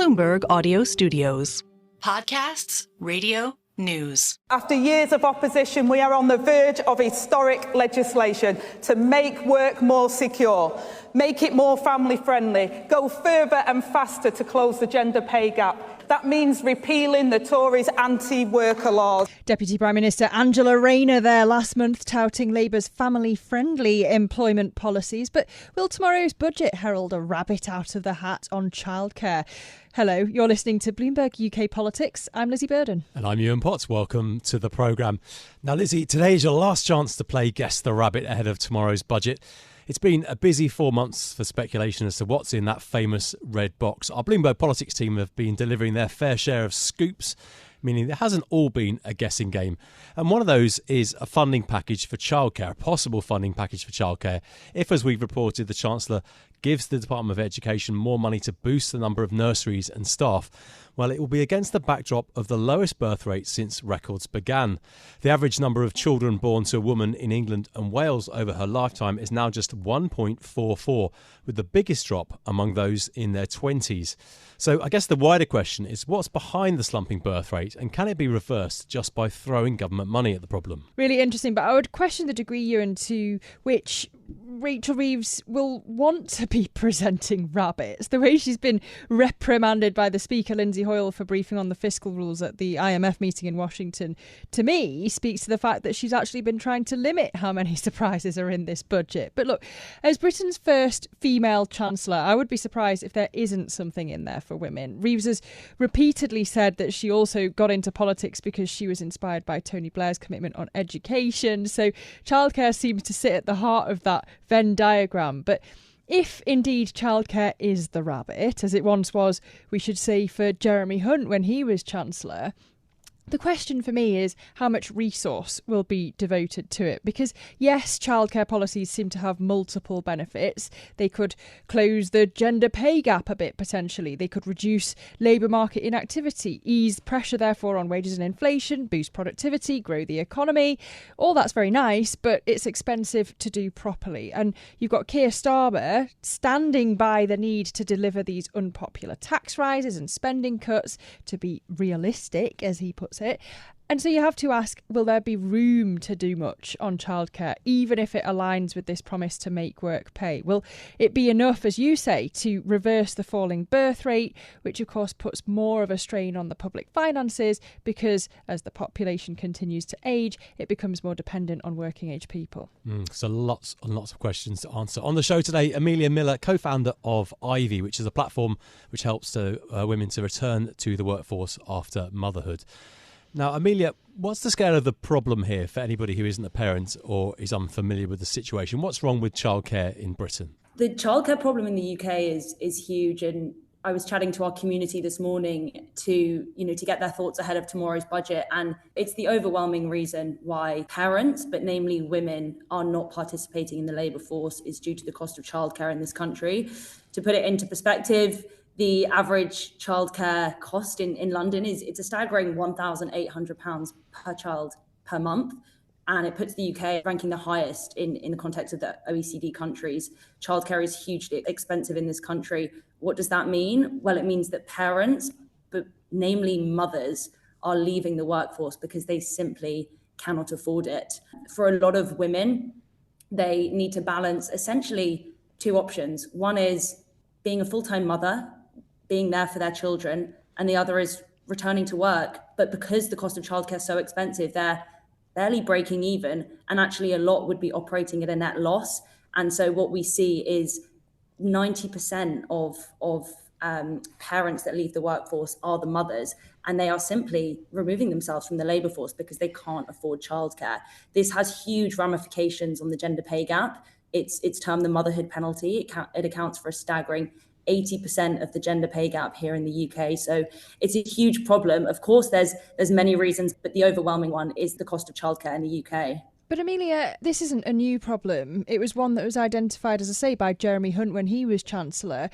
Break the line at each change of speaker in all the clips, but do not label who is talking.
Bloomberg Audio Studios. Podcasts, radio, news.
After years of opposition, we are on the verge of historic legislation to make work more secure, make it more family-friendly, go further and faster to close the gender pay gap. That means repealing the Tories' anti-worker laws.
Deputy Prime Minister Angela Rayner there last month touting Labour's family-friendly employment policies. But will tomorrow's budget herald a rabbit out of the hat on childcare? Hello, you're listening to Bloomberg UK Politics. I'm Lizzy Burden.
And I'm Yuan. Welcome to the programme. Now, Lizzy, today is your last chance to play Guess the Rabbit ahead of tomorrow's budget. It's been a busy 4 months for speculation as to what's in that famous red box. Our Bloomberg Politics team have been delivering their fair share of scoops, meaning it hasn't all been a guessing game. And one of those is a funding package for childcare, a possible funding package for childcare, if, as we've reported, the Chancellor gives the Department of Education more money to boost the number of nurseries and staff. Well, it will be against the backdrop of the lowest birth rate since records began. The average number of children born to a woman in England and Wales over her lifetime is now just 1.44, with the biggest drop among those in their 20s. So I guess the wider question is, what's behind the slumping birth rate, and can it be reversed just by throwing government money at the problem? Really
interesting, but I would question the degree, Yuan, to which Rachel Reeves will want to be presenting rabbits. The way she's been reprimanded by the Speaker, Lindsay Hoyle, for briefing on the fiscal rules at the IMF meeting in Washington, to me, speaks to the fact that she's actually been trying to limit how many surprises are in this budget. But look, as Britain's first female Chancellor, I would be surprised if there isn't something in there for women. Reeves has repeatedly said that she also got into politics because she was inspired by Tony Blair's commitment on education. So childcare seems to sit at the heart of that Venn diagram. But if indeed childcare is the rabbit, as it once was, we should say, for Jeremy Hunt when he was Chancellor, the question for me is how much resource will be devoted to it. Because yes, childcare policies seem to have multiple benefits. They could close the gender pay gap a bit potentially. They could reduce labour market inactivity, ease pressure therefore on wages and inflation, boost productivity, grow the economy. All that's very nice, but it's expensive to do properly. And you've got Keir Starmer standing by the need to deliver these unpopular tax rises and spending cuts to be realistic, as he puts it. And so you have to ask, will there be room to do much on childcare, even if it aligns with this promise to make work pay? Will it be enough, as you say, to reverse the falling birth rate, which of course puts more of a strain on the public finances because as the population continues to age, it becomes more dependent on working age people?
So lots and lots of questions to answer. On the show today, Amelia Miller, co-founder of Ivee, which is a platform which helps women to return to the workforce after motherhood. Now, Amelia, what's the scale of the problem here for anybody who isn't a parent or is unfamiliar with the situation? What's wrong with childcare in Britain?
The childcare problem in the UK is huge, and I was chatting to our community this morning to get their thoughts ahead of tomorrow's budget, and it's the overwhelming reason why parents, but namely women, are not participating in the labour force is due to the cost of childcare in this country. To put it into perspective, the average childcare cost in London it's a staggering £1,800 per child per month. And it puts the UK ranking the highest in the context of the OECD countries. Childcare is hugely expensive in this country. What does that mean? Well, it means that parents, but namely mothers, are leaving the workforce because they simply cannot afford it. For a lot of women, they need to balance essentially two options. One is being a full-time mother, being there for their children, and the other is returning to work. But because the cost of childcare is so expensive, they're barely breaking even, and actually a lot would be operating at a net loss. And so what we see is 90% of parents that leave the workforce are the mothers, and they are simply removing themselves from the labour force because they can't afford childcare. This has huge ramifications on the gender pay gap. It's termed the motherhood penalty. It accounts for a staggering 80% of the gender pay gap here in the UK. So it's a huge problem. Of course, there's many reasons, but the overwhelming one is the cost of childcare in the UK.
But Amelia, this isn't a new problem. It was one that was identified, as I say, by Jeremy Hunt when he was Chancellor.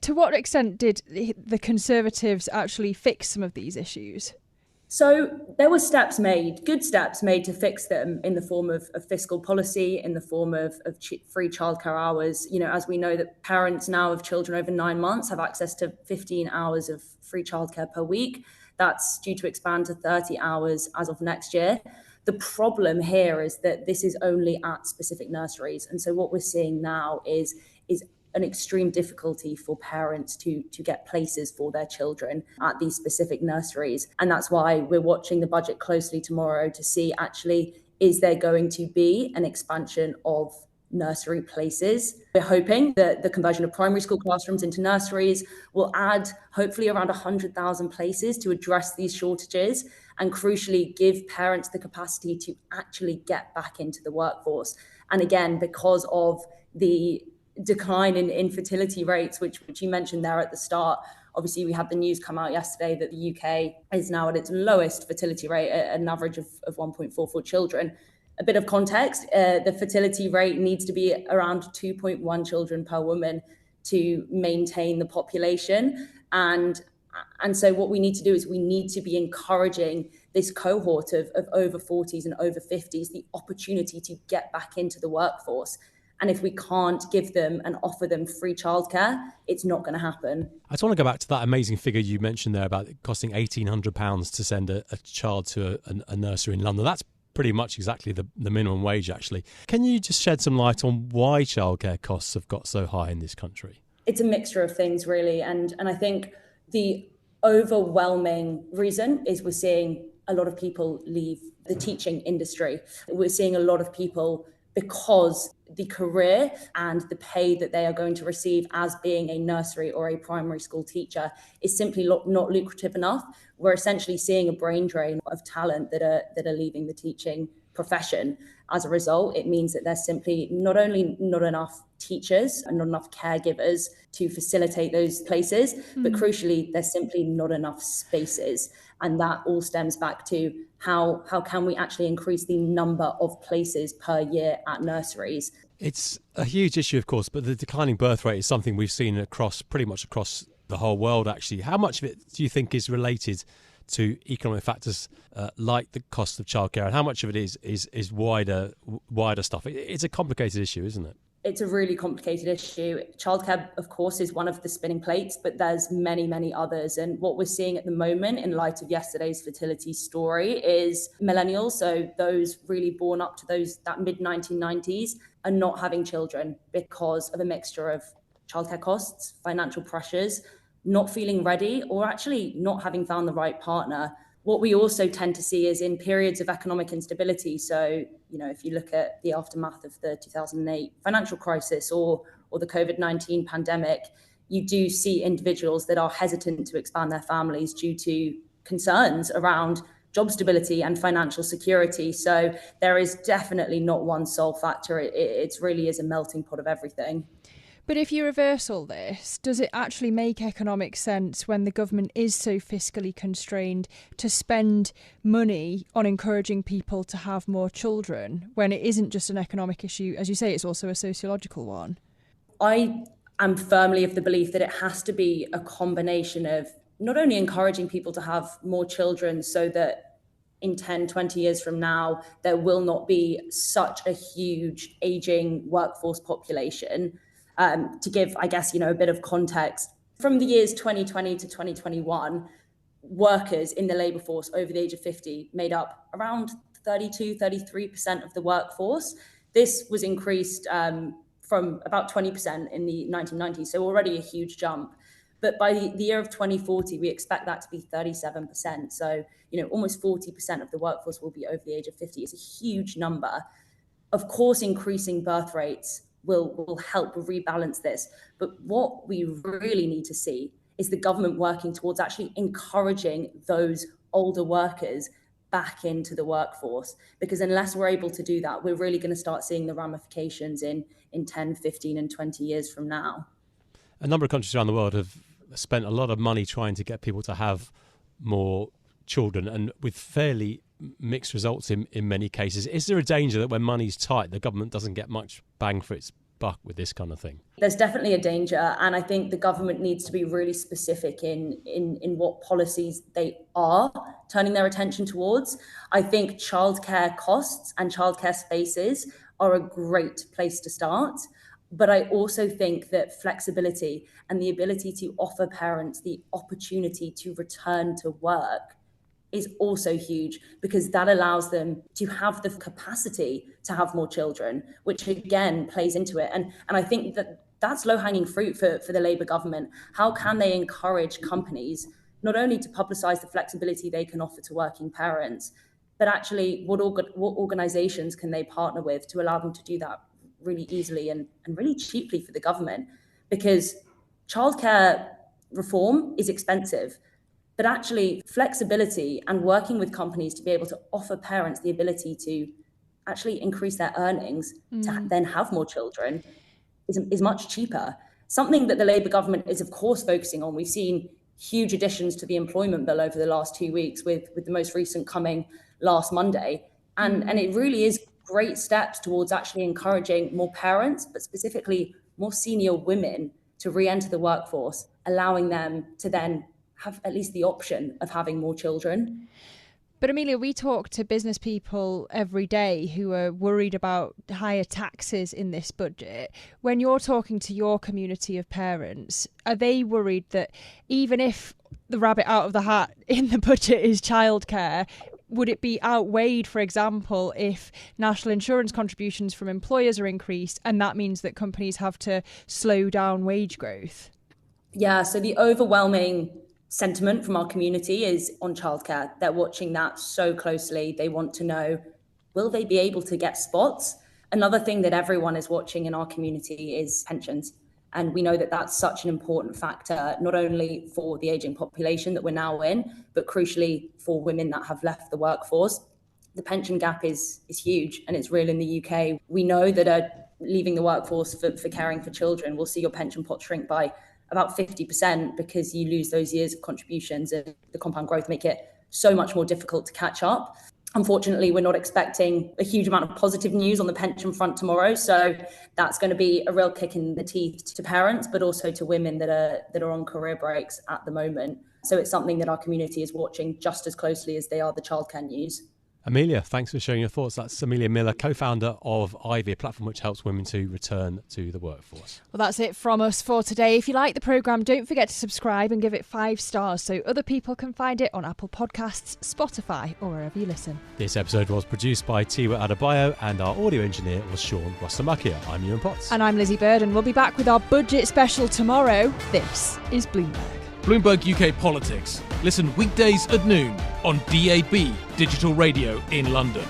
To what extent did the Conservatives actually fix some of these issues?
So there were steps made, good steps made to fix them in the form of fiscal policy, in the form of free childcare hours. As we know that parents now of children over 9 months have access to 15 hours of free childcare per week. That's due to expand to 30 hours as of next year. The problem here is that this is only at specific nurseries. And so what we're seeing now is an extreme difficulty for parents to get places for their children at these specific nurseries. And that's why we're watching the budget closely tomorrow to see actually, is there going to be an expansion of nursery places? We're hoping that the conversion of primary school classrooms into nurseries will add hopefully around 100,000 places to address these shortages and crucially give parents the capacity to actually get back into the workforce. And again, because of the decline in infertility rates, which you mentioned there at the start. Obviously, we had the news come out yesterday that the UK is now at its lowest fertility rate, at an average of 1.44 children. A bit of context, the fertility rate needs to be around 2.1 children per woman to maintain the population. And so what we need to do is we need to be encouraging this cohort of over 40s and over 50s the opportunity to get back into the workforce. And if we can't give them and offer them free childcare, it's not going to happen.
I just want to go back to that amazing figure you mentioned there about it costing £1,800 to send a child to a nursery in London. That's pretty much exactly the minimum wage, actually. Can you just shed some light on why childcare costs have got so high in this country?
It's a mixture of things, really. And I think the overwhelming reason is we're seeing a lot of people leave the teaching industry. We're seeing a lot of people because the career and the pay that they are going to receive as being a nursery or a primary school teacher is simply not lucrative enough. We're essentially seeing a brain drain of talent that are leaving the teaching profession. As a result, it means that there's simply not only not enough teachers and not enough caregivers to facilitate those places, but crucially, there's simply not enough spaces. And that all stems back to how can we actually increase the number of places per year at nurseries?
It's a huge issue, of course, but the declining birth rate is something we've seen pretty much across the whole world, actually. How much of it do you think is related to economic factors like the cost of childcare, and how much of it is wider stuff? It's a complicated issue, isn't it?
It's a really complicated issue. Childcare, of course, is one of the spinning plates, but there's many, many others. And what we're seeing at the moment, in light of yesterday's fertility story, is millennials, so those really born up to that mid-1990s, are not having children because of a mixture of childcare costs, financial pressures, not feeling ready, or actually not having found the right partner. What we also tend to see is in periods of economic instability. So, if you look at the aftermath of the 2008 financial crisis or the COVID-19 pandemic, you do see individuals that are hesitant to expand their families due to concerns around job stability and financial security. So there is definitely not one sole factor. It really is a melting pot of everything.
But if you reverse all this, does it actually make economic sense when the government is so fiscally constrained to spend money on encouraging people to have more children when it isn't just an economic issue? As you say, it's also a sociological one.
I am firmly of the belief that it has to be a combination of not only encouraging people to have more children so that in 10, 20 years from now, there will not be such a huge aging workforce population. To give, I guess, a bit of context, from the years 2020 to 2021, workers in the labour force over the age of 50 made up around 33% of the workforce. This was increased from about 20% in the 1990s, so already a huge jump. But by the year of 2040, we expect that to be 37%. So, almost 40% of the workforce will be over the age of 50. It's a huge number. Of course, increasing birth rates will help rebalance this. But what we really need to see is the government working towards actually encouraging those older workers back into the workforce. Because unless we're able to do that, we're really going to start seeing the ramifications in 10, 15 and 20 years from now.
A number of countries around the world have spent a lot of money trying to get people to have more children, and with fairly mixed results in many cases. Is there a danger that when money's tight, the government doesn't get much bang for its buck with this kind of thing?
There's definitely a danger, and I think the government needs to be really specific in what policies they are turning their attention towards. I think childcare costs and childcare spaces are a great place to start. But I also think that flexibility and the ability to offer parents the opportunity to return to work is also huge, because that allows them to have the capacity to have more children, which again plays into it. And I think that that's low-hanging fruit for the Labour government. How can they encourage companies not only to publicise the flexibility they can offer to working parents, but actually what organisations can they partner with to allow them to do that really easily and really cheaply for the government? Because childcare reform is expensive, but actually flexibility and working with companies to be able to offer parents the ability to actually increase their earnings to then have more children is much cheaper. Something that the Labour government is, of course, focusing on. We've seen huge additions to the employment bill over the last 2 weeks, with the most recent coming last Monday. And it really is great steps towards actually encouraging more parents, but specifically more senior women, to re-enter the workforce, allowing them to then have at least the option of having more children.
But Amelia, we talk to business people every day who are worried about higher taxes in this budget. When you're talking to your community of parents, are they worried that even if the rabbit out of the hat in the budget is childcare, would it be outweighed, for example, if national insurance contributions from employers are increased, and that means that companies have to slow down wage growth?
Yeah, so the overwhelming sentiment from our community is on childcare. They're watching that so closely. They want to know, will they be able to get spots? Another thing that everyone is watching in our community is pensions. And we know that that's such an important factor, not only for the ageing population that we're now in, but crucially for women that have left the workforce. The pension gap is huge, and it's real in the UK. We know that leaving the workforce for caring for children will see your pension pot shrink by about 50%, because you lose those years of contributions, and the compound growth make it so much more difficult to catch up. Unfortunately, we're not expecting a huge amount of positive news on the pension front tomorrow. So that's going to be a real kick in the teeth to parents, but also to women that are on career breaks at the moment. So it's something that our community is watching just as closely as they are the childcare news.
Amelia, thanks for sharing your thoughts. That's Amelia Miller, co-founder of Ivee, a platform which helps women to return to the workforce.
Well, that's it from us for today. If you like the programme, don't forget to subscribe and give it 5 stars so other people can find it on Apple Podcasts, Spotify, or wherever you listen.
This episode was produced by Tiwa Adebayo, and our audio engineer was Sean Rostamakia. I'm Yuan Potts.
And I'm Lizzy Bird, and we'll be back with our budget special tomorrow. This is Bloomberg.
Bloomberg UK Politics. Listen weekdays at noon on DAB Digital Radio in London.